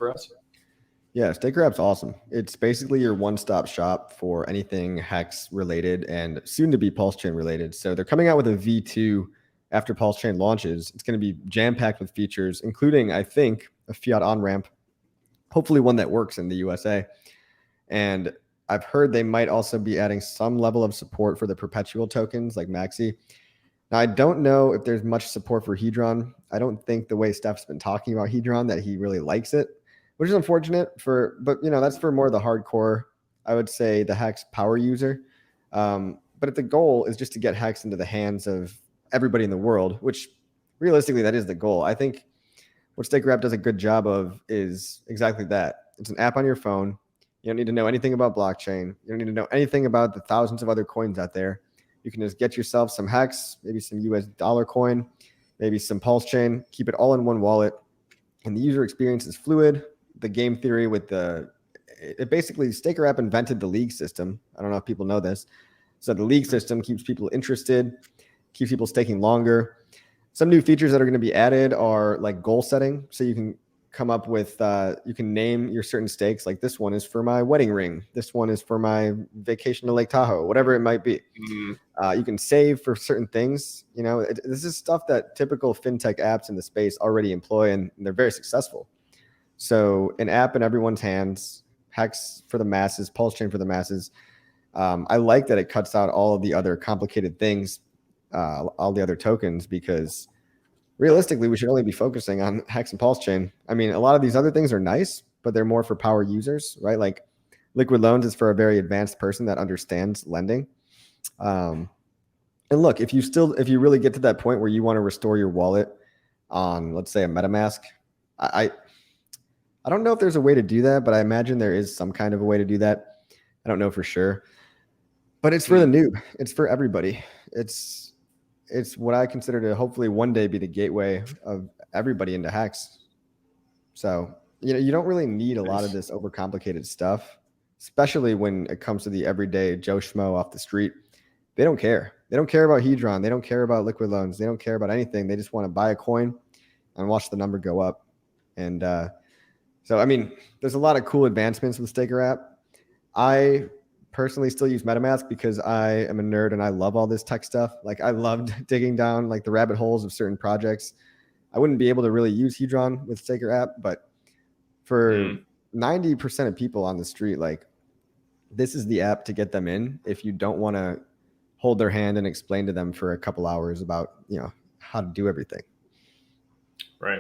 for us? Yeah, Staker app's awesome. It's basically your one-stop shop for anything Hex related and soon to be PulseChain related. So they're coming out with a V2 after PulseChain launches. It's going to be jam-packed with features, including, I think, a fiat on-ramp, hopefully one that works in the USA. And I've heard they might also be adding some level of support for the perpetual tokens like Maxi. Now, I don't know if there's much support for Hedron. I don't think the way Steph's been talking about Hedron that he really likes it, which is unfortunate but that's for more of the hardcore, I would say, the Hex power user. But if the goal is just to get Hex into the hands of everybody in the world, which realistically that is the goal, I think what Staker app does a good job of is exactly that. It's an app on your phone. You don't need to know anything about blockchain. You don't need to know anything about the thousands of other coins out there. You can just get yourself some Hex, maybe some US dollar coin, maybe some PulseChain, keep it all in one wallet. And the user experience is fluid. The game theory with it basically, Staker app invented the league system. I don't know if people know this. So the league system keeps people interested, keeps people staking longer. Some new features that are going to be added are like goal setting. So you can come up with, you can name your certain stakes. Like this one is for my wedding ring. This one is for my vacation to Lake Tahoe, whatever it might be. You can save for certain things. This is stuff that typical fintech apps in the space already employ, and they're very successful. So an app in everyone's hands, Hex for the masses, PulseChain for the masses. I like that it cuts out all of the other complicated things, all the other tokens, because realistically, we should only be focusing on Hex and PulseChain. I mean, a lot of these other things are nice, but they're more for power users, right? Like liquid loans is for a very advanced person that understands lending. And look, if you really get to that point where you want to restore your wallet on, let's say, a MetaMask, I don't know if there's a way to do that, but I imagine there is some kind of a way to do that. I don't know for sure, but it's for the noob. It's for everybody. It's what I consider to hopefully one day be the gateway of everybody into Hex. So, you don't really need a lot of this overcomplicated stuff, especially when it comes to the everyday Joe Schmo off the street. They don't care. They don't care about Hedron. They don't care about liquid loans. They don't care about anything. They just want to buy a coin and watch the number go up. And so, I mean, there's a lot of cool advancements with Staker app. I personally still use MetaMask because I am a nerd and I love all this tech stuff. Like I loved digging down like the rabbit holes of certain projects. I wouldn't be able to really use Hedron with Staker app, but for 90% of people on the street, like this is the app to get them in if you don't want to hold their hand and explain to them for a couple hours about, how to do everything. Right.